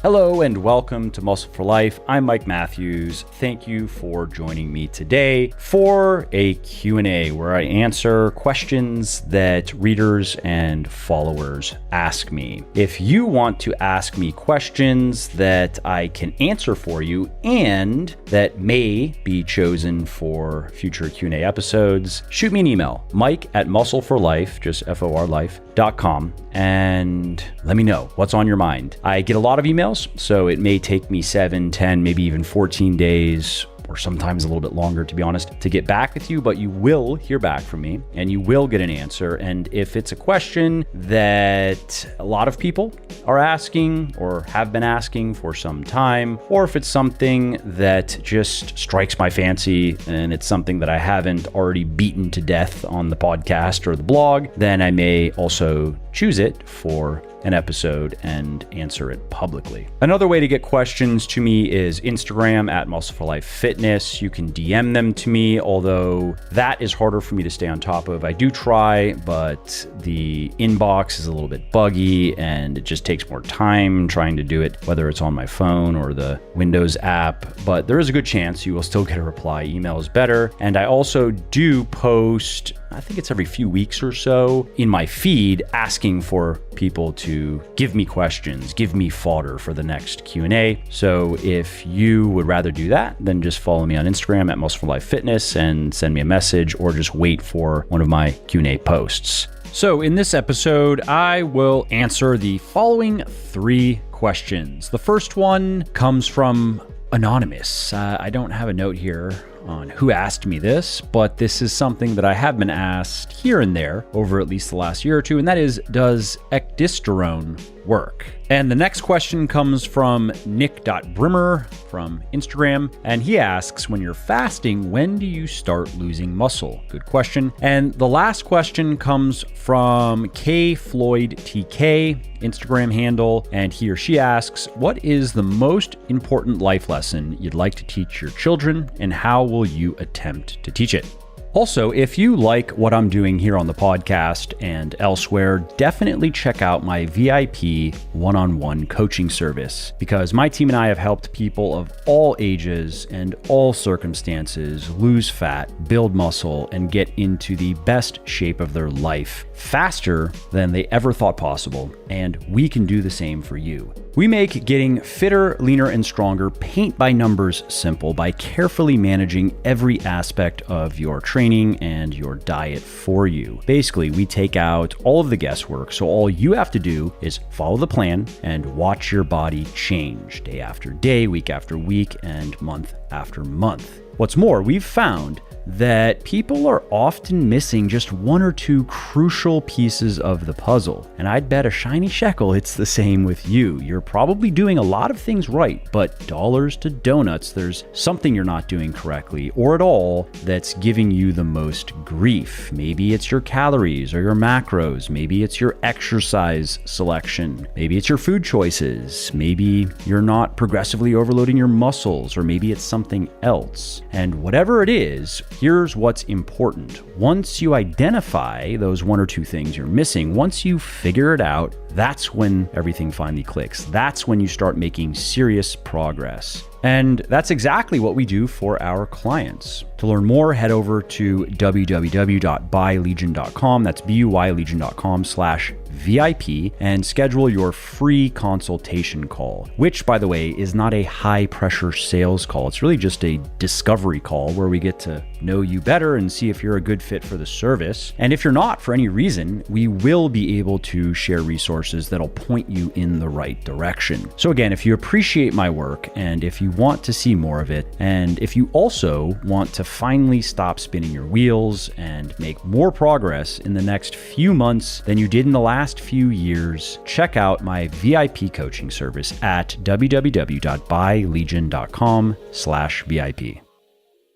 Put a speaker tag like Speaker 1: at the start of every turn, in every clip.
Speaker 1: Hello and welcome to Muscle for Life. I'm Mike Matthews. Thank you for joining me today for a Q&A where I answer questions that readers and followers ask me. If you want to ask me questions that I can answer for you and that may be chosen for future Q&A episodes, shoot me an email, mike@muscleforlife, just FORlife.com, and let me know what's on your mind. I get a lot of emails, so it may take me 7, 10, maybe even 14 days, or sometimes a little bit longer, to be honest, to get back with you, but you will hear back from me and you will get an answer. And if it's a question that a lot of people are asking or have been asking for some time, or if it's something that just strikes my fancy and it's something that I haven't already beaten to death on the podcast or the blog, then I may also choose it for an episode and answer it publicly. Another way to get questions to me is Instagram at Muscle for Life Fitness. You can DM them to me, although that is harder for me to stay on top of. I do try, but the inbox is a little bit buggy and it just takes more time trying to do it, whether it's on my phone or the Windows app. But there is a good chance you will still get a reply. Email is better. And I also do post, I think it's every few weeks or so, in my feed asking for people to give me questions, give me fodder for the next Q&A. So if you would rather do that, then just follow me on Instagram at Muscle for Life Fitness and send me a message, or just wait for one of my Q&A posts. So in this episode, I will answer the following 3 questions. The first one comes from Anonymous. I don't have a note here on who asked me this, but this is something that I have been asked here and there over at least the last year or two, and that is, does Ecdysterone work? And the next question comes from Nick.Brimmer from Instagram, and he asks, when you're fasting, when do you start losing muscle? Good question. And the last question comes from KFloydTK, Instagram handle, and he or she asks, what is the most important life lesson you'd like to teach your children, and how will you attempt to teach it? Also, if you like what I'm doing here on the podcast and elsewhere, definitely check out my VIP one-on-one coaching service, because my team and I have helped people of all ages and all circumstances lose fat, build muscle, and get into the best shape of their life faster than they ever thought possible. And we can do the same for you. We make getting fitter, leaner, and stronger paint by numbers simple by carefully managing every aspect of your training and your diet for you. Basically, we take out all of the guesswork, so all you have to do is follow the plan and watch your body change day after day, week after week, and month after month. What's more, we've found that people are often missing just 1 or 2 crucial pieces of the puzzle. And I'd bet a shiny shekel it's the same with you. You're probably doing a lot of things right, but dollars to donuts, there's something you're not doing correctly or at all that's giving you the most grief. Maybe it's your calories or your macros. Maybe it's your exercise selection. Maybe it's your food choices. Maybe you're not progressively overloading your muscles, or maybe it's something else. And whatever it is, here's what's important. Once you identify those 1 or 2 things you're missing, once you figure it out, that's when everything finally clicks. That's when you start making serious progress. And that's exactly what we do for our clients. To learn more, head over to www.buylegion.com. That's BUYlegion.com/VIP, and schedule your free consultation call, which, by the way, is not a high pressure sales call. It's really just a discovery call where we get to know you better and see if you're a good fit for the service. And if you're not, for any reason, we will be able to share resources that'll point you in the right direction. So again, if you appreciate my work and if you want to see more of it, and if you also want to finally stop spinning your wheels and make more progress in the next few months than you did in the last few years, check out my VIP coaching service at www.buylegion.com/VIP.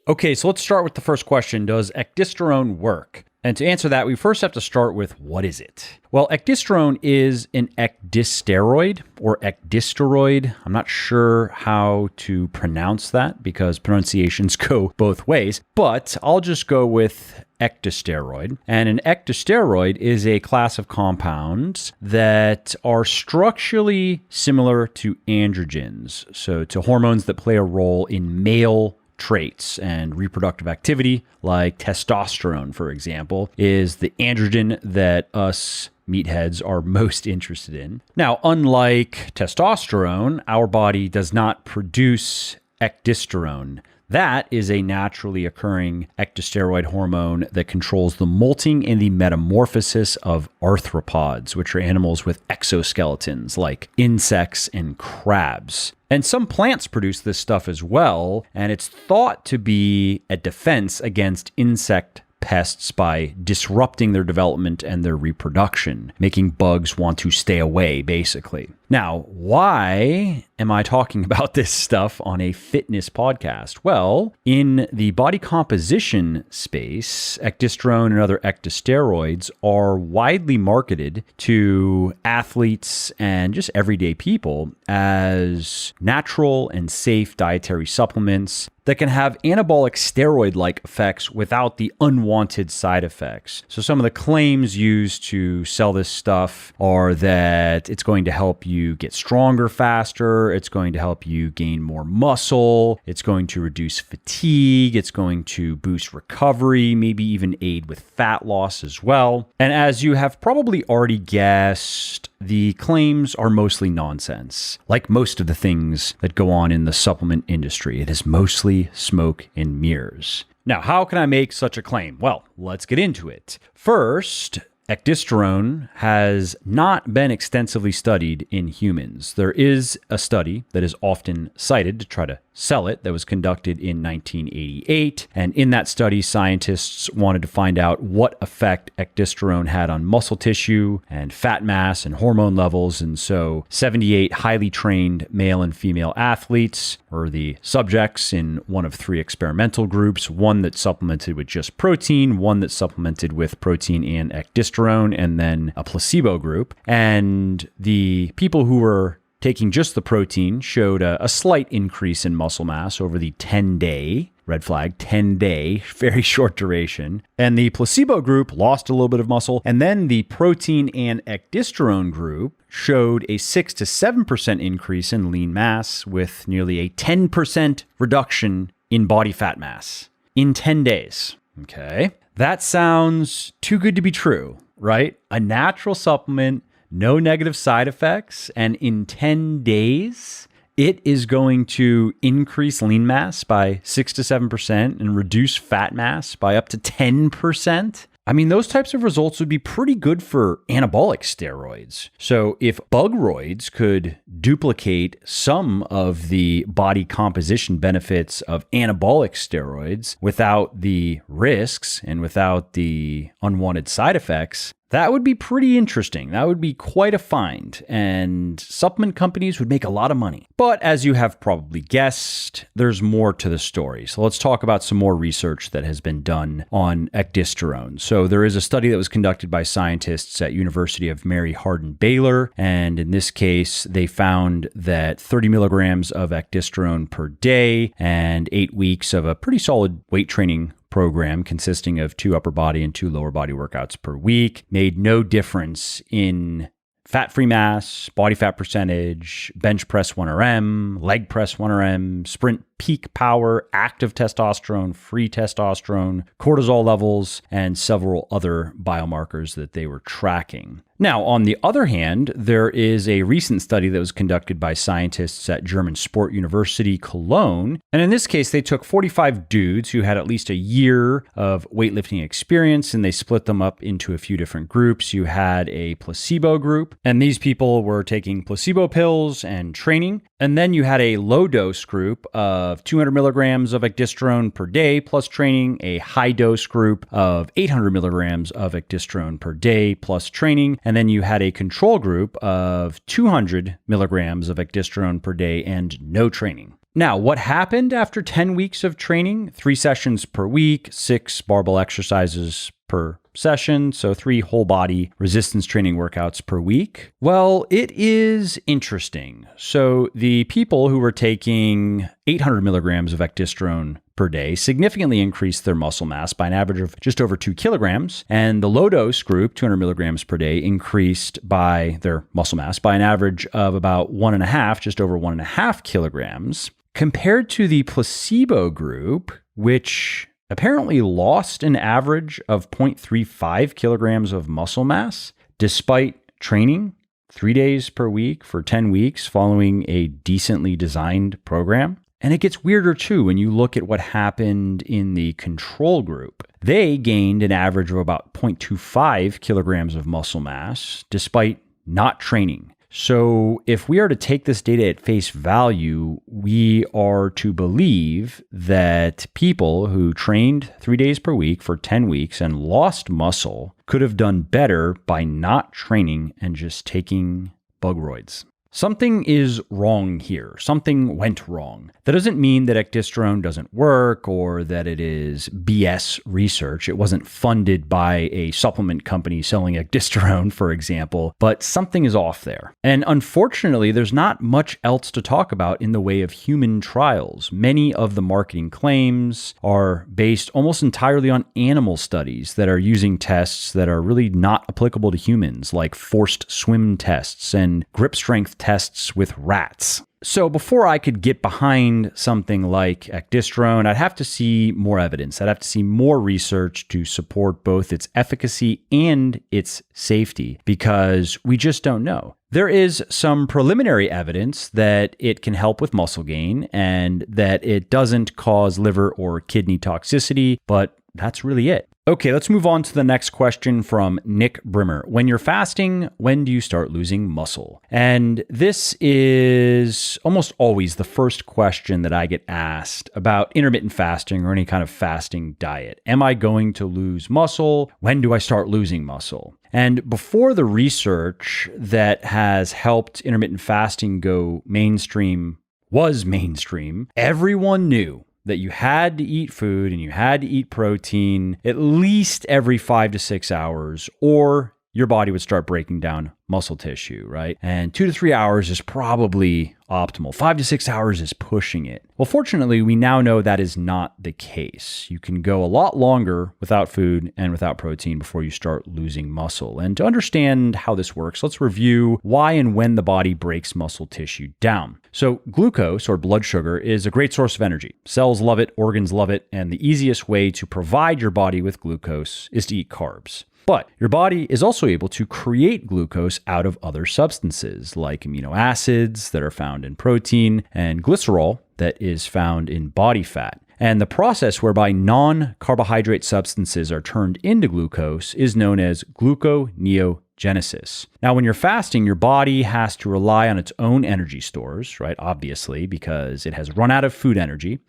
Speaker 1: Okay, so let's start with the first question. Does Ecdysterone work? And to answer that, we first have to start with, what is it? Well, Ecdysterone is an ecdysteroid or ecdysteroid. I'm not sure how to pronounce that because pronunciations go both ways, but I'll just go with ecdysteroid. And an ecdysteroid is a class of compounds that are structurally similar to androgens, so to hormones that play a role in male traits and reproductive activity, like testosterone, for example, is the androgen that us meatheads are most interested in. Now, unlike testosterone, our body does not produce ecdysterone. That is a naturally occurring ecdysteroid hormone that controls the molting and the metamorphosis of arthropods, which are animals with exoskeletons like insects and crabs. And some plants produce this stuff as well, and it's thought to be a defense against insect pests by disrupting their development and their reproduction, making bugs want to stay away, basically. Now, why am I talking about this stuff on a fitness podcast? Well, in the body composition space, ecdysterone and other ecdysteroids are widely marketed to athletes and just everyday people as natural and safe dietary supplements that can have anabolic steroid-like effects without the unwanted side effects. So some of the claims used to sell this stuff are that it's going to help you get stronger faster, it's going to help you gain more muscle, it's going to reduce fatigue, it's going to boost recovery, maybe even aid with fat loss as well. And as you have probably already guessed, the claims are mostly nonsense. Like most of the things that go on in the supplement industry, it is mostly smoke and mirrors. Now, how can I make such a claim? Well, let's get into it. First, ecdysterone has not been extensively studied in humans. There is a study that is often cited to try to sell it that was conducted in 1988. And in that study, scientists wanted to find out what effect ecdysterone had on muscle tissue and fat mass and hormone levels. And so 78 highly trained male and female athletes were the subjects in one of 3 experimental groups, one that supplemented with just protein, one that supplemented with protein and ecdysterone, and then a placebo group. And the people who were taking just the protein showed a slight increase in muscle mass over the 10-day, red flag, 10-day, very short duration. And the placebo group lost a little bit of muscle. And then the protein and ecdysterone group showed a 6 to 7% increase in lean mass with nearly a 10% reduction in body fat mass in 10 days. Okay. That sounds too good to be true, right? A natural supplement, no negative side effects, and in 10 days, it is going to increase lean mass by 6 to 7% and reduce fat mass by up to 10%. I mean, those types of results would be pretty good for anabolic steroids. So if bugroids could duplicate some of the body composition benefits of anabolic steroids without the risks and without the unwanted side effects, that would be pretty interesting. That would be quite a find, and supplement companies would make a lot of money. But as you have probably guessed, there's more to the story. So let's talk about some more research that has been done on ecdysterone. So there is a study that was conducted by scientists at University of Mary Hardin-Baylor, and in this case, they found that 30 milligrams of ecdysterone per day and 8 weeks of a pretty solid weight training program consisting of 2 upper body and 2 lower body workouts per week made no difference in fat-free mass, body fat percentage, bench press 1RM, leg press 1RM, sprint peak power, active testosterone, free testosterone, cortisol levels, and several other biomarkers that they were tracking. Now, on the other hand, there is a recent study that was conducted by scientists at German Sport University Cologne. And in this case, they took 45 dudes who had at least a year of weightlifting experience, and they split them up into a few different groups. You had a placebo group, and these people were taking placebo pills and training. And then you had a low dose group of 200 milligrams of ecdysterone per day plus training, a high dose group of 800 milligrams of ecdysterone per day plus training. And then you had a control group of 200 milligrams of ecdysterone per day and no training. Now, what happened after 10 weeks of training? 3 sessions per week, 6 barbell exercises per session, so 3 whole body resistance training workouts per week. Well, it is interesting. So the people who were taking 800 milligrams of ecdysterone per day significantly increased their muscle mass by an average of just over 2 kilograms. And the low dose group, 200 milligrams per day, increased by their muscle mass by an average of about 1.5, just over 1.5 kilograms, compared to the placebo group, which apparently lost an average of 0.35 kilograms of muscle mass despite training 3 days per week for 10 weeks following a decently designed program. And it gets weirder too when you look at what happened in the control group. They gained an average of about 0.25 kilograms of muscle mass despite not training. So if we are to take this data at face value, we are to believe that people who trained 3 days per week for 10 weeks and lost muscle could have done better by not training and just taking Bugroids. Something is wrong here. Something went wrong. That doesn't mean that ecdysterone doesn't work or that it is BS research. It wasn't funded by a supplement company selling ecdysterone, for example, but something is off there. And unfortunately, there's not much else to talk about in the way of human trials. Many of the marketing claims are based almost entirely on animal studies that are using tests that are really not applicable to humans, like forced swim tests and grip strength tests with rats. So before I could get behind something like ecdysterone, I'd have to see more evidence. I'd have to see more research to support both its efficacy and its safety, because we just don't know. There is some preliminary evidence that it can help with muscle gain and that it doesn't cause liver or kidney toxicity, but that's really it. Okay, let's move on to the next question from Nick Brimmer. When you're fasting, when do you start losing muscle? And this is almost always the first question that I get asked about intermittent fasting or any kind of fasting diet. Am I going to lose muscle? When do I start losing muscle? And before the research that has helped intermittent fasting go mainstream was mainstream, everyone knew that you had to eat food and you had to eat protein at least every 5 to 6 hours, or your body would start breaking down muscle tissue, right? And 2 to 3 hours is probably optimal. 5 to 6 hours is pushing it. Well, fortunately, we now know that is not the case. You can go a lot longer without food and without protein before you start losing muscle. And to understand how this works, let's review why and when the body breaks muscle tissue down. So glucose, or blood sugar, is a great source of energy. Cells love it, organs love it, and the easiest way to provide your body with glucose is to eat carbs. But your body is also able to create glucose out of other substances like amino acids that are found in protein and glycerol that is found in body fat. And the process whereby non-carbohydrate substances are turned into glucose is known as gluconeogenesis. Now, when you're fasting, your body has to rely on its own energy stores, right? Obviously, because it has run out of food energy.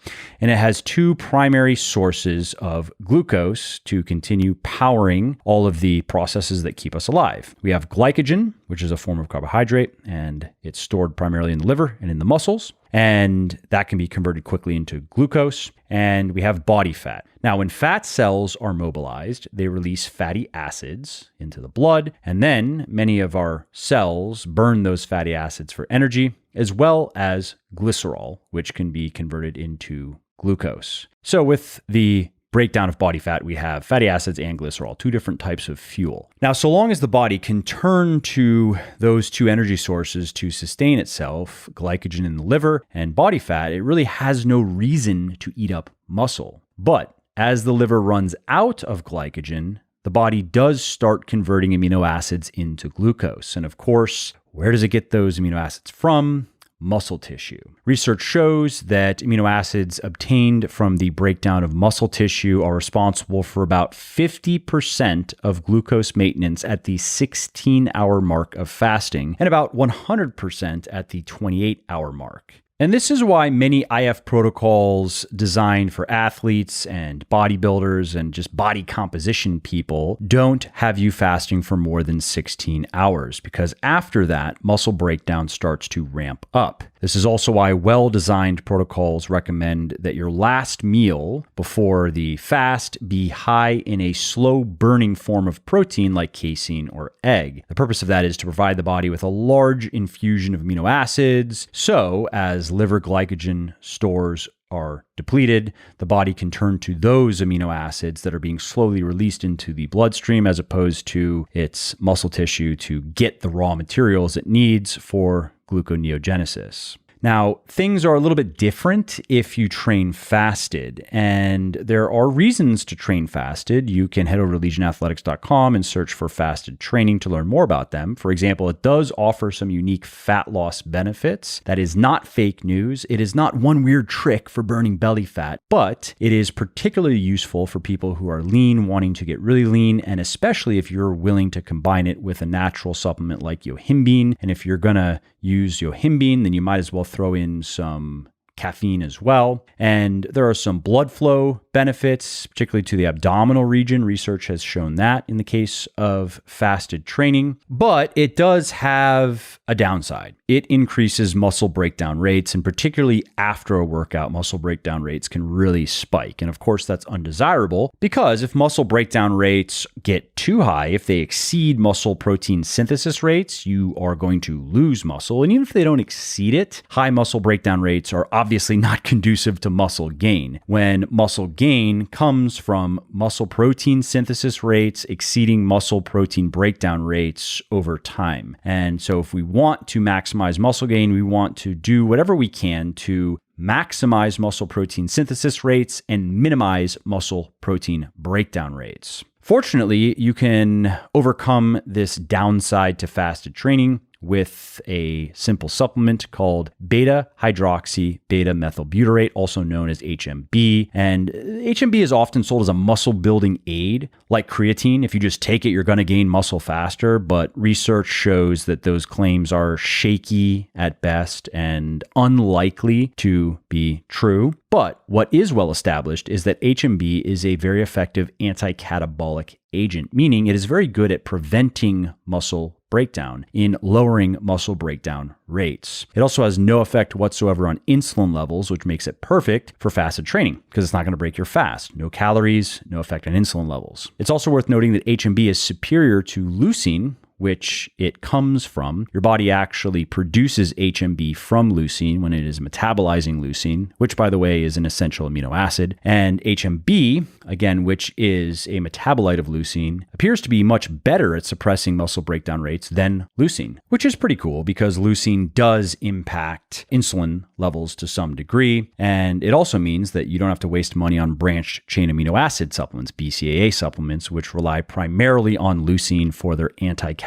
Speaker 1: And it has two primary sources of glucose to continue powering all of the processes that keep us alive. We have glycogen, which is a form of carbohydrate, and it's stored primarily in the liver and in the muscles. And that can be converted quickly into glucose. And we have body fat. Now, when fat cells are mobilized, they release fatty acids into the blood, and then many of our cells burn those fatty acids for energy, as well as glycerol, which can be converted into glucose. So with the breakdown of body fat, we have fatty acids and glycerol, two different types of fuel. Now, so long as the body can turn to those two energy sources to sustain itself, glycogen in the liver and body fat, it really has no reason to eat up muscle. But as the liver runs out of glycogen, the body does start converting amino acids into glucose. And of course, where does it get those amino acids from? Muscle tissue. Research shows that amino acids obtained from the breakdown of muscle tissue are responsible for about 50% of glucose maintenance at the 16-hour mark of fasting and about 100% at the 28-hour mark. And this is why many IF protocols designed for athletes and bodybuilders and just body composition people don't have you fasting for more than 16 hours, because after that, muscle breakdown starts to ramp up. This is also why well-designed protocols recommend that your last meal before the fast be high in a slow-burning form of protein like casein or egg. The purpose of that is to provide the body with a large infusion of amino acids, so as liver glycogen stores are depleted, the body can turn to those amino acids that are being slowly released into the bloodstream as opposed to its muscle tissue to get the raw materials it needs for gluconeogenesis. Now, things are a little bit different if you train fasted, and there are reasons to train fasted. You can head over to legionathletics.com and search for fasted training to learn more about them. For example, it does offer some unique fat loss benefits. That is not fake news. It is not one weird trick for burning belly fat, but it is particularly useful for people who are lean, wanting to get really lean, and especially if you're willing to combine it with a natural supplement like yohimbine. And if you're going to use yohimbine, then you might as well throw in some caffeine as well. And there are some blood flow benefits, particularly to the abdominal region. Research has shown that in the case of fasted training, but it does have a downside. It increases muscle breakdown rates, and particularly after a workout, muscle breakdown rates can really spike. And of course, that's undesirable because if muscle breakdown rates get too high, if they exceed muscle protein synthesis rates, you are going to lose muscle. And even if they don't exceed it, high muscle breakdown rates are obviously not conducive to muscle gain. When muscle gain comes from muscle protein synthesis rates exceeding muscle protein breakdown rates over time. And so if we want to maximize muscle gain, we want to do whatever we can to maximize muscle protein synthesis rates and minimize muscle protein breakdown rates. Fortunately, you can overcome this downside to fasted training with a simple supplement called beta-hydroxy beta-methylbutyrate, also known as HMB. And HMB is often sold as a muscle building aid, like creatine. If you just take it, you're going to gain muscle faster. But research shows that those claims are shaky at best and unlikely to be true. But what is well established is that HMB is a very effective anti-catabolic agent, meaning it is very good at preventing muscle breakdown, in lowering muscle breakdown rates. It also has no effect whatsoever on insulin levels, which makes it perfect for fasted training because it's not going to break your fast. No calories, no effect on insulin levels. It's also worth noting that HMB is superior to leucine, which it comes from. Your body actually produces HMB from leucine when it is metabolizing leucine, which, by the way, is an essential amino acid. And HMB, again, which is a metabolite of leucine, appears to be much better at suppressing muscle breakdown rates than leucine, which is pretty cool because leucine does impact insulin levels to some degree. And it also means that you don't have to waste money on branched chain amino acid supplements, BCAA supplements, which rely primarily on leucine for their anti-catabolic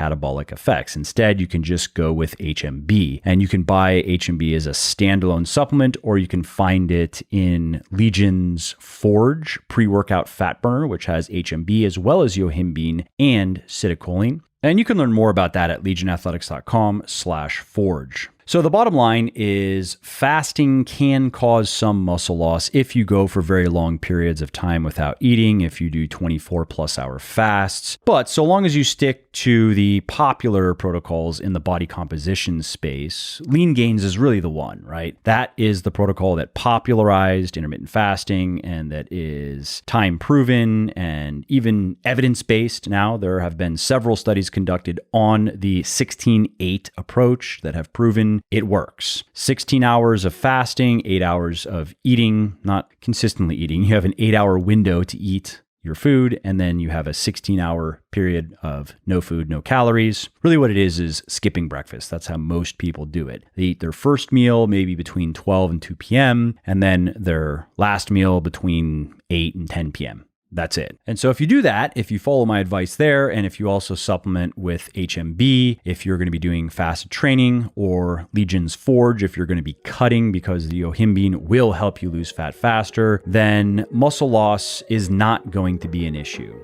Speaker 1: effects. Instead, you can just go with HMB, and you can buy HMB as a standalone supplement, or you can find it in Legion's Forge pre-workout fat burner, which has HMB as well as yohimbine and citicoline. And you can learn more about that at legionathletics.com/forge. So the bottom line is fasting can cause some muscle loss if you go for very long periods of time without eating, if you do 24 plus hour fasts. But so long as you stick to the popular protocols in the body composition space, lean gains is really the one, right? That is the protocol that popularized intermittent fasting and that is time proven and even evidence-based now. There have been several studies conducted on the 16-8 approach that have proven it works. 16 hours of fasting, 8 hours of eating, not consistently eating. You have an 8-hour window to eat your food, and then you have a 16-hour period of no food, no calories. Really what it is skipping breakfast. That's how most people do it. They eat their first meal maybe between 12 and 2 p.m., and then their last meal between 8 and 10 p.m. That's it. And so if you do that, if you follow my advice there, and if you also supplement with HMB, if you're going to be doing fasted training, or Legion's Forge, if you're going to be cutting because the yohimbine will help you lose fat faster, then muscle loss is not going to be an issue.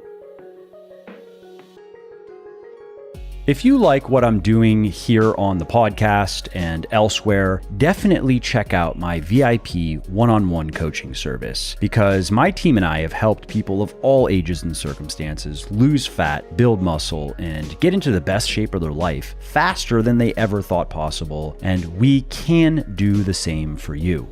Speaker 1: If you like what I'm doing here on the podcast and elsewhere, definitely check out my VIP one-on-one coaching service, because my team and I have helped people of all ages and circumstances lose fat, build muscle, and get into the best shape of their life faster than they ever thought possible, and we can do the same for you.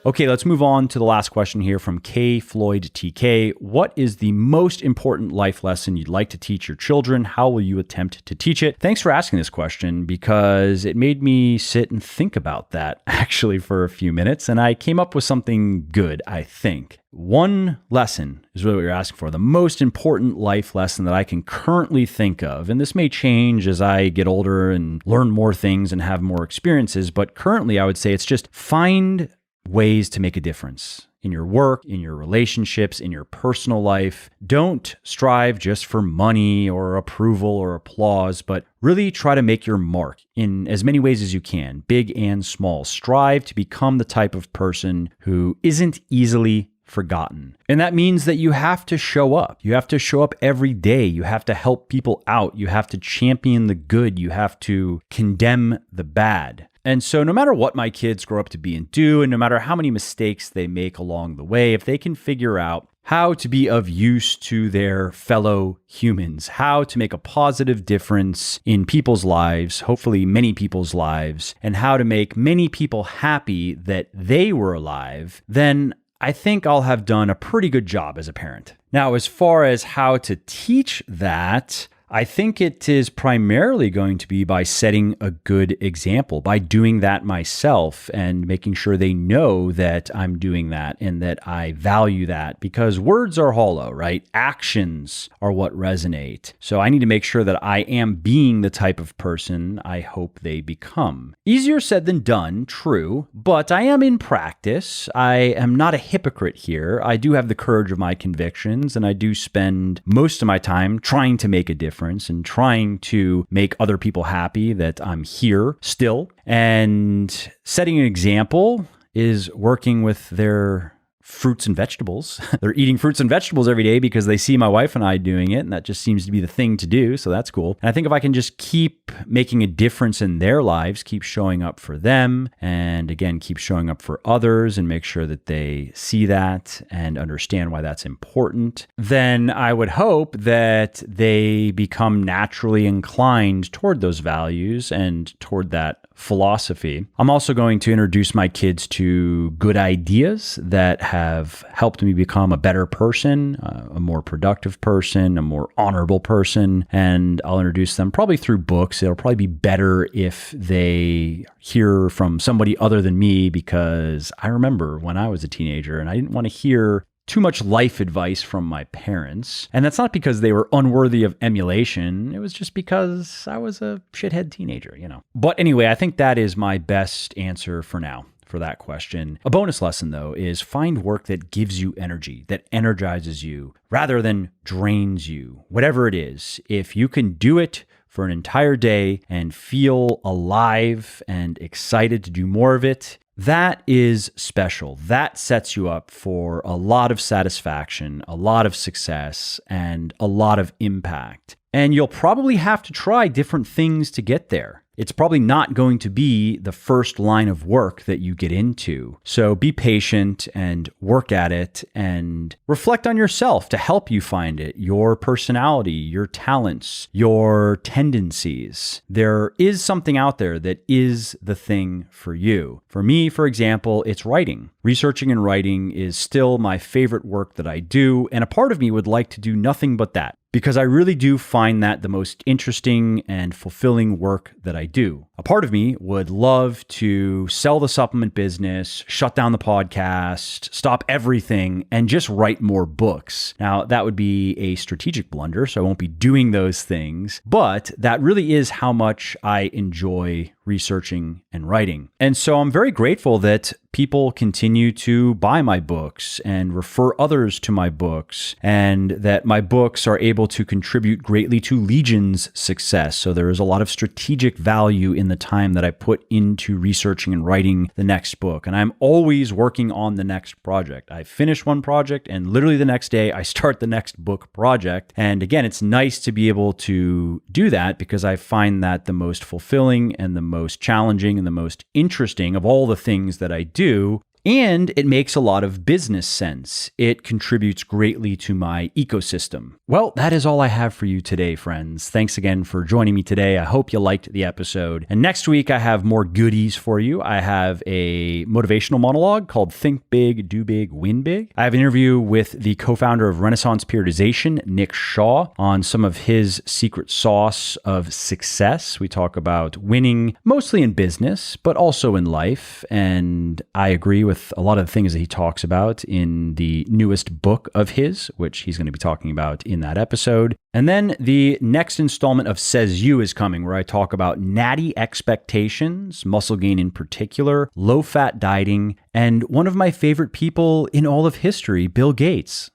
Speaker 1: Okay, let's move on to the last question here from K Floyd TK. What is the most important life lesson you'd like to teach your children? How will you attempt to teach it? Thanks for asking this question because it made me sit and think about that actually for a few minutes, and I came up with something good, I think. One lesson is really what you're asking for, the most important life lesson that I can currently think of. And this may change as I get older and learn more things and have more experiences, but currently I would say it's just find ways to make a difference in your work, in your relationships, in your personal life. Don't strive just for money or approval or applause, but really try to make your mark in as many ways as you can, big and small. Strive to become the type of person who isn't easily forgotten. And that means that you have to show up. You have to show up every day. You have to help people out. You have to champion the good. You have to condemn the bad. And so no matter what my kids grow up to be and do, and no matter how many mistakes they make along the way, if they can figure out how to be of use to their fellow humans, how to make a positive difference in people's lives, hopefully many people's lives, and how to make many people happy that they were alive, then I think I'll have done a pretty good job as a parent. Now, as far as how to teach that, I think it is primarily going to be by setting a good example, by doing that myself and making sure they know that I'm doing that and that I value that, because words are hollow, right? Actions are what resonate. So I need to make sure that I am being the type of person I hope they become. Easier said than done, true, but I am in practice. I am not a hypocrite here. I do have the courage of my convictions, and I do spend most of my time trying to make a difference and trying to make other people happy that I'm here still. And setting an example is working with their fruits and vegetables. They're eating fruits and vegetables every day because they see my wife and I doing it, and that just seems to be the thing to do. So that's cool. And I think if I can just keep making a difference in their lives, keep showing up for them, and again, keep showing up for others and make sure that they see that and understand why that's important, then I would hope that they become naturally inclined toward those values and toward that philosophy. I'm also going to introduce my kids to good ideas that have helped me become a better person, a more productive person, a more honorable person, and I'll introduce them probably through books. It'll probably be better if they hear from somebody other than me, because I remember when I was a teenager and I didn't want to hear too much life advice from my parents. And that's not because they were unworthy of emulation. It was just because I was a shithead teenager, you know. But anyway, I think that is my best answer for now for that question. A bonus lesson, though, is find work that gives you energy, that energizes you, rather than drains you. Whatever it is, if you can do it for an entire day and feel alive and excited to do more of it, that is special. That sets you up for a lot of satisfaction, a lot of success, and a lot of impact. And you'll probably have to try different things to get there. It's probably not going to be the first line of work that you get into. So be patient and work at it and reflect on yourself to help you find it, your personality, your talents, your tendencies. There is something out there that is the thing for you. For me, for example, it's writing. Researching and writing is still my favorite work that I do, and a part of me would like to do nothing but that, because I really do find that the most interesting and fulfilling work that I do. A part of me would love to sell the supplement business, shut down the podcast, stop everything, and just write more books. Now, that would be a strategic blunder, so I won't be doing those things, but that really is how much I enjoy researching and writing. And so I'm very grateful that people continue to buy my books and refer others to my books, and that my books are able to contribute greatly to Legion's success. So there is a lot of strategic value in the time that I put into researching and writing the next book. And I'm always working on the next project. I finish one project and literally the next day I start the next book project. And again, it's nice to be able to do that, because I find that the most fulfilling and the most challenging and the most interesting of all the things that I do And it makes a lot of business sense. It contributes greatly to my ecosystem. Well, that is all I have for you today, friends. Thanks again for joining me today. I hope you liked the episode. And next week, I have more goodies for you. I have a motivational monologue called Think Big, Do Big, Win Big. I have an interview with the co-founder of Renaissance Periodization, Nick Shaw, on some of his secret sauce of success. We talk about winning mostly in business, but also in life. And I agree with a lot of the things that he talks about in the newest book of his, which he's going to be talking about in that episode. And then the next installment of Says You is coming, where I talk about natty expectations, muscle gain in particular, low-fat dieting, and one of my favorite people in all of history, Bill Gates.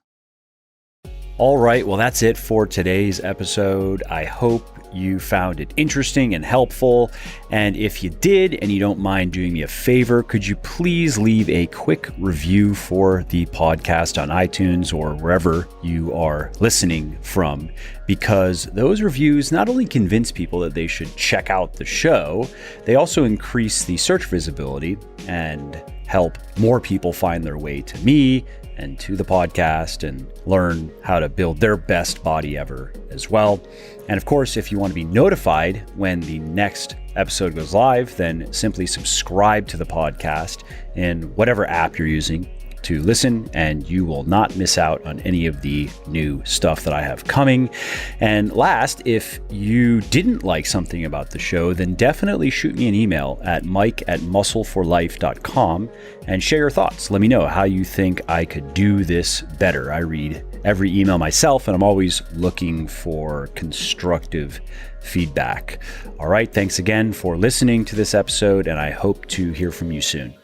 Speaker 1: All right, well, that's it for today's episode. I hope you found it interesting and helpful. And if you did, and you don't mind doing me a favor, could you please leave a quick review for the podcast on iTunes or wherever you are listening from? Because those reviews not only convince people that they should check out the show, they also increase the search visibility and help more people find their way to me and to the podcast and learn how to build their best body ever as well. And of course, if you want to be notified when the next episode goes live, then simply subscribe to the podcast in whatever app you're using to listen, and you will not miss out on any of the new stuff that I have coming. And last, if you didn't like something about the show, then definitely shoot me an email at mike@muscleforlife.com and share your thoughts. Let me know how you think I could do this better. I read every email myself, and I'm always looking for constructive feedback. All right, thanks again for listening to this episode, and I hope to hear from you soon.